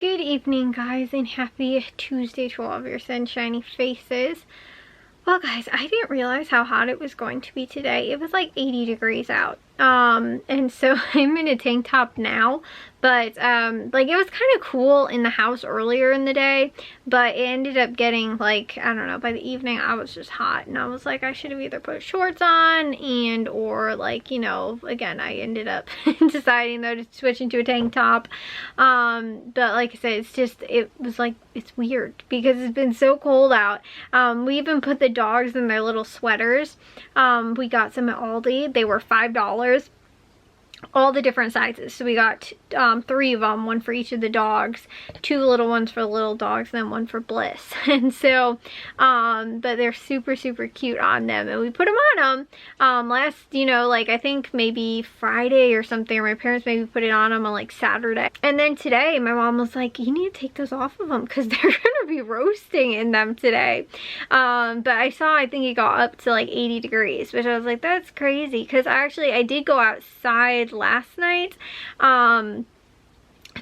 Good evening, guys, and happy Tuesday to all of your sunshiny faces. Well, guys, I didn't realize how hot it was going to be today. It was like 80 degrees out. And so I'm in a tank top now, but like it was kind of cool in the house earlier in the day, but it ended up getting like, I don't know, by the evening I was just hot, and I was like, I should have either put shorts on and or like, you know, again, I ended up deciding though to switch into a tank top. But like I said, it's just, it was like, it's weird because it's been so cold out. We even put the dogs in their little sweaters. We got some at Aldi. They were $5. All the different sizes. So we got 3 of them, one for each of the dogs, 2 little ones for the little dogs, and then one for Bliss. And so, but they're super cute on them, and we put them on them last, you know, like I think maybe Friday or something, or my parents maybe put it on them on like Saturday. And then today my mom was like, you need to take those off of them because they're gonna be roasting in them today. But I think it got up to like 80 degrees, which I was like, that's crazy, because I did go outside last night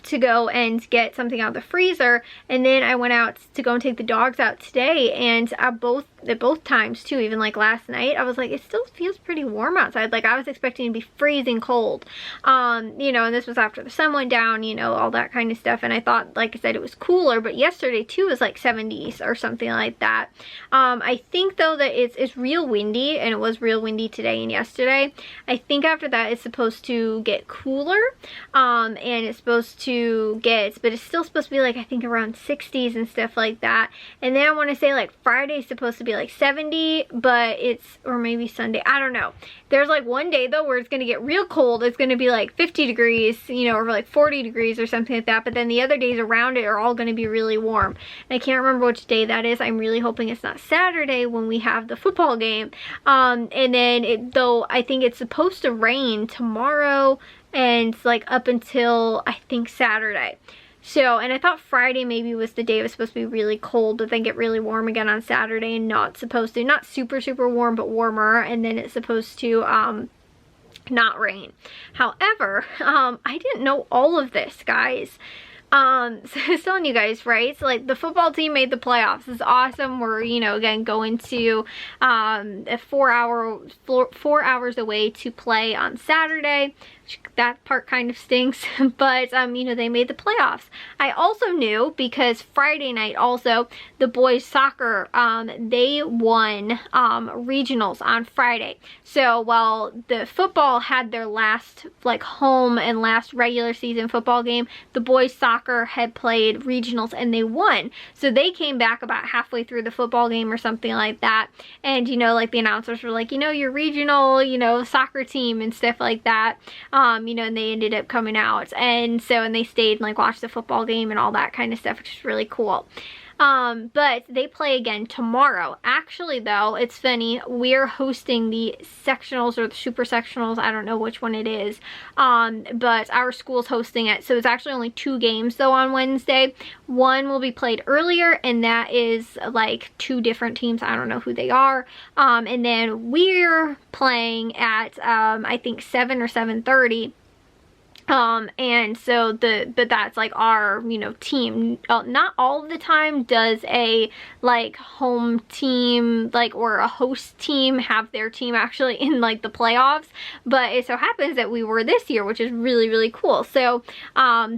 to go and get something out of the freezer, and then I went out to go and take the dogs out today, and at both times too, even like last night, I was like, it still feels pretty warm outside. Like I was expecting to be freezing cold, you know, and this was after the sun went down, you know, all that kind of stuff, and I thought, like I said, it was cooler, but yesterday too was like 70s or something like that. I think though that it's real windy, and it was real windy today and yesterday. I think after that it's supposed to get cooler, and it's supposed to get, but it's still supposed to be like, I think around 60s and stuff like that. And then I want to say like Friday's supposed to be like 70, but it's, or maybe Sunday, I don't know. There's like one day though where it's going to get real cold. It's going to be like 50 degrees, you know, or like 40 degrees or something like that. But then the other days around it are all going to be really warm. And I can't remember which day that is. I'm really hoping it's not Saturday when we have the football game. And then though I think it's supposed to rain tomorrow and like up until I think Saturday. So, and I thought Friday maybe was the day it was supposed to be really cold, but then get really warm again on Saturday, and not super warm, but warmer, and then it's supposed to not rain. However, I didn't know all of this, guys. So I was telling you guys, right? So like the football team made the playoffs. It's awesome. We're, you know, again going to a 4 hours away to play on Saturday. That part kind of stinks, but you know, they made the playoffs. I also knew because Friday night also the boys soccer, they won regionals on Friday. So while the football had their last like home and last regular season football game, the boys soccer had played regionals and they won. So they came back about halfway through the football game or something like that, and you know, like the announcers were like, you know, your regional, you know, soccer team and stuff like that. You know, and they ended up coming out, and so, and they stayed and like watched the football game and all that kind of stuff, which is really cool. But they play again tomorrow. Actually though, it's funny, we're hosting the sectionals or the super sectionals, I don't know which one it is, but our school's hosting it. So it's actually only 2 games though on Wednesday. One will be played earlier, and that is like 2 different teams, I don't know who they are, and then we're playing at I think 7 or 7:30. And so but that's like our, you know, team. Not all of the time does a like home team, like, or a host team have their team actually in like the playoffs, but it so happens that we were this year, which is really cool. So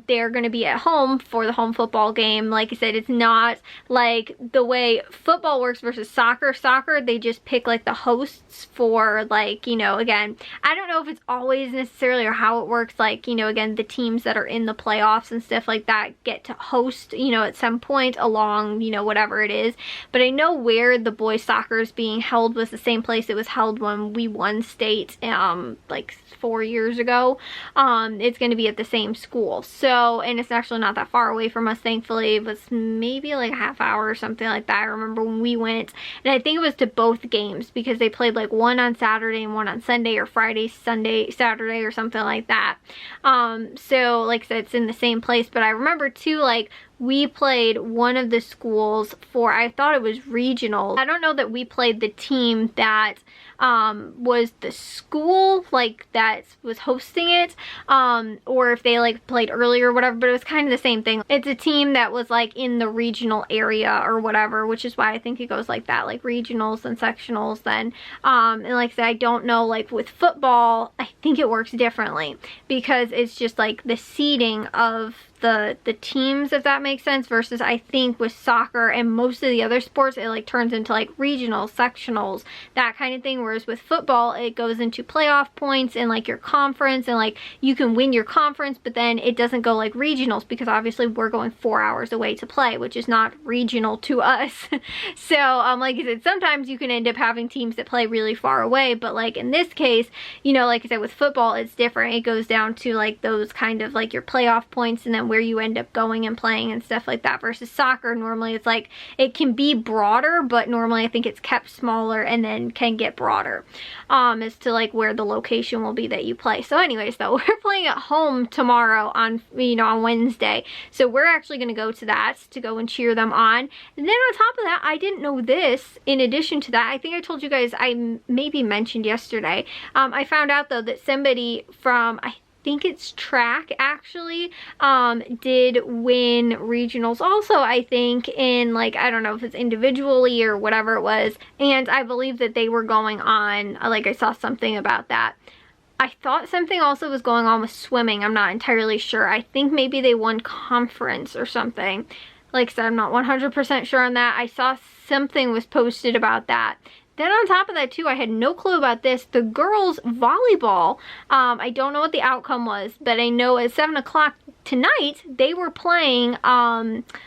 they're going to be at home for the home football game. Like I said, it's not like the way football works versus soccer. They just pick like the hosts for, like, you know, again, I don't know if it's always necessarily or how it works, like, you know, again, the teams that are in the playoffs and stuff like that get to host, you know, at some point along, you know, whatever it is. But I know where the boys soccer is being held was the same place it was held when we won state like 4 years ago. It's going to be at the same school. So, and it's actually not that far away from us, thankfully. It was maybe like a half hour or something like that. I remember when we went, and I think it was to both games because they played like one on Saturday and one on Sunday, or Friday, Sunday, Saturday, or something like that. So like I said, it's in the same place, but I remember too, like, we played one of the schools for, I thought it was regional. I don't know that we played the team that was the school like that was hosting it, or if they like played earlier or whatever, but it was kind of the same thing. It's a team that was like in the regional area or whatever, which is why I think it goes like that, like regionals and sectionals then. And like I said, I don't know, like with football, I think it works differently because it's just like the seeding of the teams, if that makes sense, versus I think with soccer and most of the other sports it like turns into like regionals, sectionals, that kind of thing, whereas with football it goes into playoff points and like your conference, and like you can win your conference, but then it doesn't go like regionals because obviously we're going 4 hours away to play, which is not regional to us. So like I said, sometimes you can end up having teams that play really far away, but like in this case, you know, like I said, with football it's different. It goes down to like those kind of like your playoff points and then where you end up going and playing and stuff like that, versus soccer normally it's like it can be broader, but normally I think it's kept smaller and then can get broader as to like where the location will be that you play. So anyways though, we're playing at home tomorrow on, you know, on Wednesday, so we're actually going to go to that to go and cheer them on. And then on top of that, I didn't know this, in addition to that, I think I told you guys, I maybe mentioned yesterday, I found out though that somebody from, I think it's track actually, did win regionals also, I think, in like, I don't know if it's individually or whatever it was, and I believe that they were going on, like I saw something about that. I thought something also was going on with swimming, I'm not entirely sure. I think maybe they won conference or something. Like I said, I'm not 100% sure on that. I saw something was posted about that. Then on top of that too, I had no clue about this. The girls volleyball, I don't know what the outcome was, but I know at 7 o'clock tonight, they were playing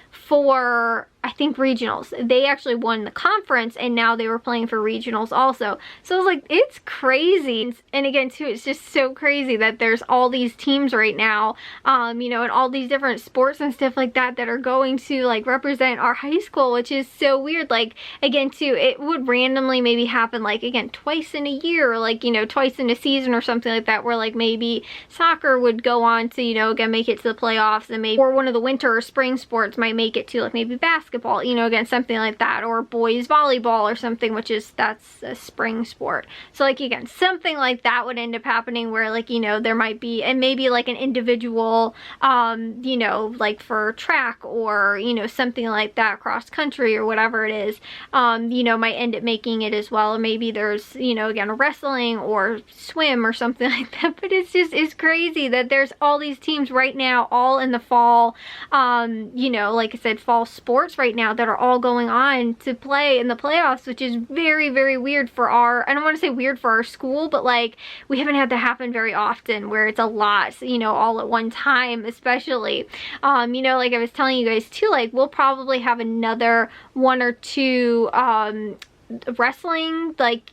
for, I think, regionals. They actually won the conference and now they were playing for regionals also. So I was like, it's crazy. And again too, it's just so crazy that there's all these teams right now, you know, and all these different sports and stuff like that that are going to like represent our high school, which is so weird. Like again too, it would randomly maybe happen like again twice in a year, or like, you know, twice in a season or something like that, where like maybe soccer would go on to, you know, again make it to the playoffs, and maybe, or one of the winter or spring sports might make it to like maybe basketball, you know, again something like that, or boys volleyball or something, which is, that's a spring sport. So like again, something like that would end up happening where like, you know, there might be, and maybe like an individual, you know, like for track or, you know, something like that, cross country or whatever it is, you know, might end up making it as well. Or maybe there's, you know, again, wrestling or swim or something like that. But it's just, it's crazy that there's all these teams right now, all in the fall, you know, like I said, fall sports right now that are all going on to play in the playoffs, which is very, very weird for our, I don't want to say weird for our school, but like we haven't had that happen very often where it's a lot, you know, all at one time, especially, you know, like I was telling you guys too, like we'll probably have another 1 or 2 wrestling, like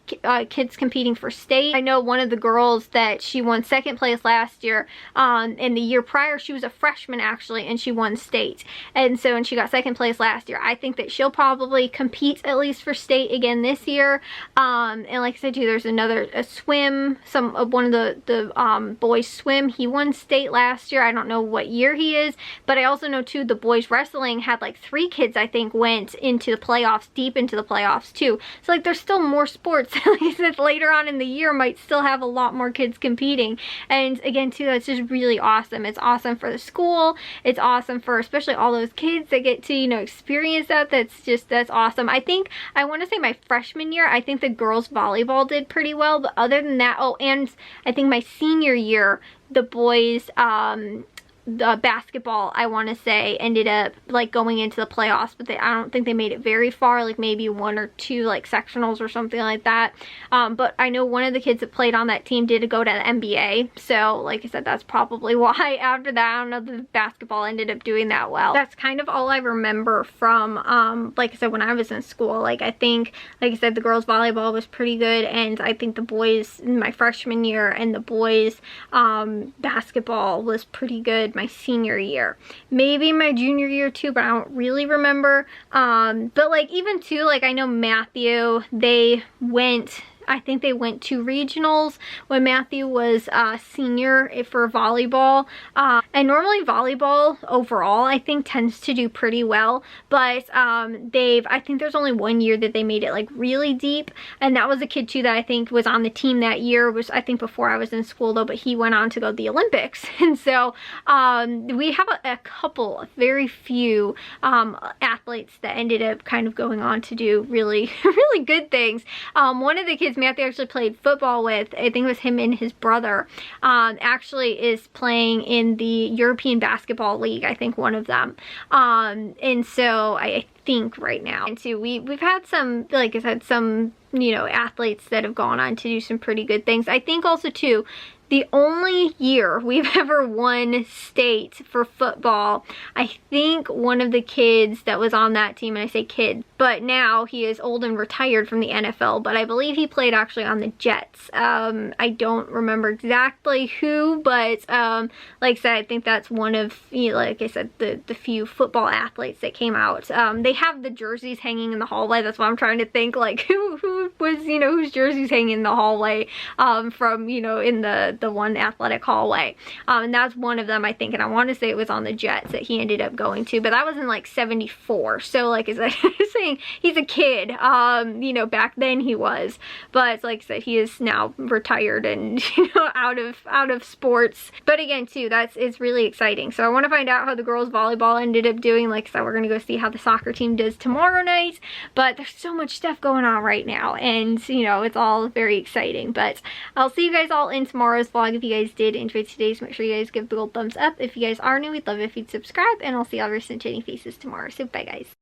kids competing for state. I know one of the girls that she won 2nd place last year, and the year prior she was a freshman actually, and she won state, and so, and she got 2nd place last year. I think that she'll probably compete at least for state again this year. And like I said too, there's another, a swim, one of the boys swim, he won state last year. I don't know what year he is, but I also know too the boys wrestling had like 3 kids I think went into the playoffs, deep into the playoffs too. So like there's still more sports, like I said, later on in the year might still have a lot more kids competing. And again too, that's just really awesome. It's awesome for the school. It's awesome for especially all those kids that get to, you know, experience that. That's awesome. I think, I want to say my freshman year, I think the girls volleyball did pretty well, but other than that, oh, and I think my senior year, the boys, the basketball, I want to say, ended up like going into the playoffs, but I don't think they made it very far, like maybe 1 or 2 like sectionals or something like that. But I know one of the kids that played on that team did go to the NBA, so like I said, that's probably why after that, I don't know, the basketball ended up doing that well. That's kind of all I remember from like I said, when I was in school. Like I think, like I said, the girls volleyball was pretty good, and I think the boys in my freshman year and the boys basketball was pretty good my senior year, maybe my junior year too, but I don't really remember. But like even too, like I know Matthew, they went I think they went to regionals when Matthew was a senior for volleyball. And normally volleyball overall, I think, tends to do pretty well. But I think there's only one year that they made it like really deep. And that was a kid too that I think was on the team that year, was I think before I was in school though, but he went on to go to the Olympics. And so we have a couple, very few athletes that ended up kind of going on to do really, really good things. One of the kids Matthew actually played football with, I think it was him and his brother, actually is playing in the European Basketball League, I think one of them. And so I think right now, and too, we've had some, like I said, some, you know, athletes that have gone on to do some pretty good things. I think also too, the only year we've ever won state for football, I think one of the kids that was on that team, and I say kid, but now he is old and retired from the NFL, but I believe he played actually on the Jets. I don't remember exactly who, but like I said, I think that's one of, you know, like I said, the few football athletes that came out. They have the jerseys hanging in the hallway. That's what I'm trying to think, like who was, you know, whose jerseys hanging in the hallway from, you know, in the one athletic hallway. And that's one of them, I think, and I want to say it was on the Jets that he ended up going to, but that was in like 74. So like, as I was saying, he's a kid. You know, back then he was, but like I said, he is now retired and, you know, out of sports. But again too, it's really exciting. So I want to find out how the girls volleyball ended up doing. Like I said, we're gonna go see how the soccer team does tomorrow night, but there's so much stuff going on right now, and you know, it's all very exciting. But I'll see you guys all in tomorrow's vlog. If you guys did enjoy today's, make sure you guys give the old thumbs up. If you guys are new, we'd love it if you'd subscribe, and I'll see all your sunshiny faces tomorrow. So bye guys.